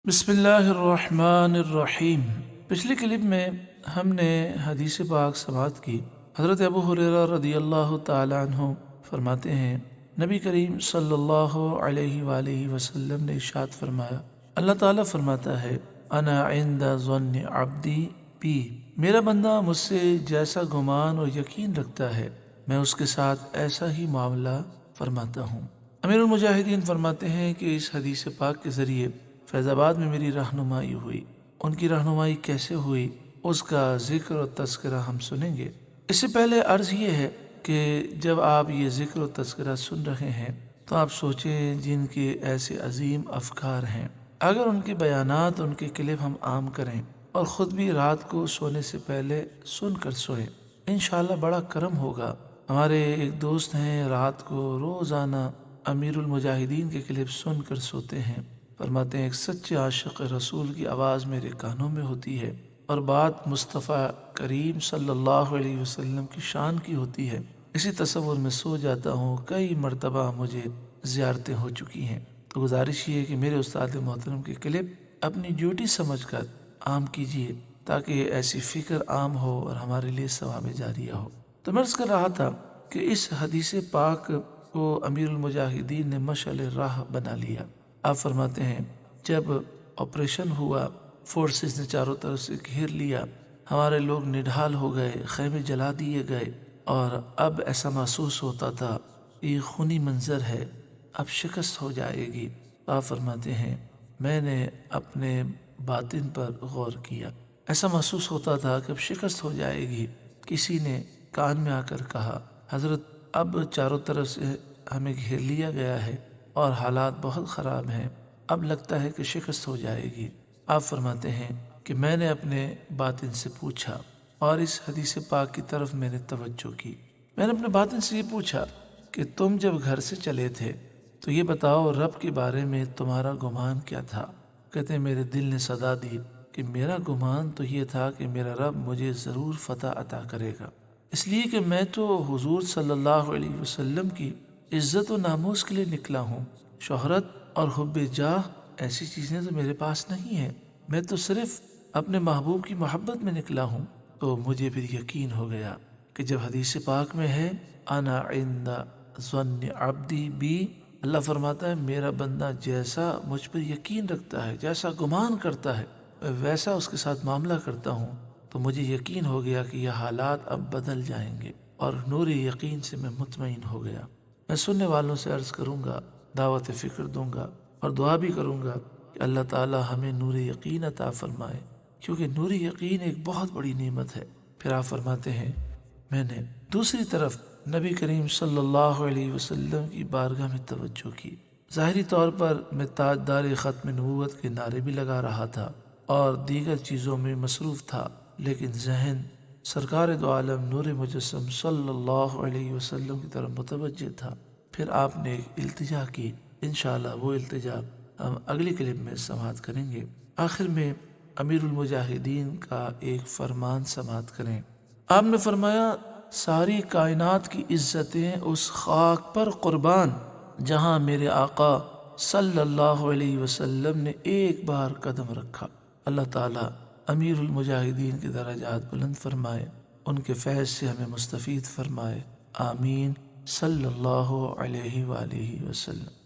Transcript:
بسم اللہ الرحمن الرحیم۔ پچھلی کلپ میں ہم نے حدیث پاک سماعت کی۔ حضرت ابو ہریرہ رضی اللہ تعالی عنہ فرماتے ہیں، نبی کریم صلی اللہ علیہ وآلہ وسلم نے ارشاد فرمایا، اللہ تعالیٰ فرماتا ہے، انا عند ظن عبدی بی، میرا بندہ مجھ سے جیسا گمان اور یقین رکھتا ہے میں اس کے ساتھ ایسا ہی معاملہ فرماتا ہوں۔ امیر المجاہدین فرماتے ہیں کہ اس حدیث پاک کے ذریعے فیض آباد میں میری رہنمائی ہوئی۔ ان کی رہنمائی کیسے ہوئی اس کا ذکر و تذکرہ ہم سنیں گے۔ اس سے پہلے عرض یہ ہے کہ جب آپ یہ ذکر و تذکرہ سن رہے ہیں تو آپ سوچیں جن کے ایسے عظیم افکار ہیں، اگر ان کے بیانات، ان کے کلپ ہم عام کریں اور خود بھی رات کو سونے سے پہلے سن کر سوئیں، انشاءاللہ بڑا کرم ہوگا۔ ہمارے ایک دوست ہیں، رات کو روزانہ امیر المجاہدین کے کلپ سن کر سوتے ہیں۔ فرماتے ہیں، ایک سچے عاشق رسول کی آواز میرے کانوں میں ہوتی ہے اور بات مصطفیٰ کریم صلی اللہ علیہ وسلم کی شان کی ہوتی ہے، اسی تصور میں سو جاتا ہوں۔ کئی مرتبہ مجھے زیارتیں ہو چکی ہیں، تو گزارش یہ ہے کہ میرے استاد محترم کے کلپ اپنی ڈیوٹی سمجھ کر عام کیجیے تاکہ ایسی فکر عام ہو اور ہمارے لیے ثواب جاریہ ہو۔ تو میں عرض کر رہا تھا کہ اس حدیث پاک کو امیر المجاہدین نے مشعل راہ بنا لیا۔ آپ فرماتے ہیں، جب آپریشن ہوا، فورسز نے چاروں طرف سے گھیر لیا، ہمارے لوگ نڈھال ہو گئے، خیمے جلا دیے گئے، اور اب ایسا محسوس ہوتا تھا یہ خونی منظر ہے، اب شکست ہو جائے گی۔ آپ فرماتے ہیں، میں نے اپنے باطن پر غور کیا، ایسا محسوس ہوتا تھا کہ اب شکست ہو جائے گی۔ کسی نے کان میں آ کر کہا، حضرت اب چاروں طرف سے ہمیں گھیر لیا گیا ہے اور حالات بہت خراب ہیں، اب لگتا ہے کہ شکست ہو جائے گی۔ آپ فرماتے ہیں کہ میں نے اپنے باطن سے پوچھا اور اس حدیث پاک کی طرف میں نے توجہ کی۔ میں نے اپنے باطن سے یہ پوچھا کہ تم جب گھر سے چلے تھے تو یہ بتاؤ رب کے بارے میں تمہارا گمان کیا تھا؟ کہتے ہیں، میرے دل نے صدا دی کہ میرا گمان تو یہ تھا کہ میرا رب مجھے ضرور فتح عطا کرے گا، اس لیے کہ میں تو حضور صلی اللہ علیہ وسلم کی عزت و ناموس کے لیے نکلا ہوں۔ شہرت اور حب جاہ ایسی چیزیں تو میرے پاس نہیں ہیں، میں تو صرف اپنے محبوب کی محبت میں نکلا ہوں۔ تو مجھے پھر یقین ہو گیا کہ جب حدیث پاک میں ہے، انا عند ظن عبدی بی، اللہ فرماتا ہے میرا بندہ جیسا مجھ پر یقین رکھتا ہے، جیسا گمان کرتا ہے، میں ویسا اس کے ساتھ معاملہ کرتا ہوں، تو مجھے یقین ہو گیا کہ یہ حالات اب بدل جائیں گے، اور نور یقین سے میں مطمئن ہو گیا۔ میں سننے والوں سے عرض کروں گا، دعوت فکر دوں گا اور دعا بھی کروں گا کہ اللہ تعالی ہمیں نور یقین عطا فرمائے، کیونکہ نور یقین ایک بہت بڑی نعمت ہے۔ پھر آپ فرماتے ہیں، میں نے دوسری طرف نبی کریم صلی اللہ علیہ وسلم کی بارگاہ میں توجہ کی۔ ظاہری طور پر میں تاجدار ختم نبوت کے نعرے بھی لگا رہا تھا اور دیگر چیزوں میں مصروف تھا، لیکن ذہن سرکار دو عالم نور مجسم صلی اللہ علیہ وسلم کی طرف متوجہ تھا۔ پھر آپ نے ایک التجا کی، انشاءاللہ وہ التجا ہم اگلی کلپ میں سماعت کریں گے۔ آخر میں امیر المجاہدین کا ایک فرمان سماعت کریں۔ آپ نے فرمایا، ساری کائنات کی عزتیں اس خاک پر قربان جہاں میرے آقا صلی اللہ علیہ وسلم نے ایک بار قدم رکھا۔ اللہ تعالیٰ امیر المجاہدین کے درجات بلند فرمائے، ان کے فیض سے ہمیں مستفید فرمائے، آمین، صلی اللہ علیہ وآلہ وسلم۔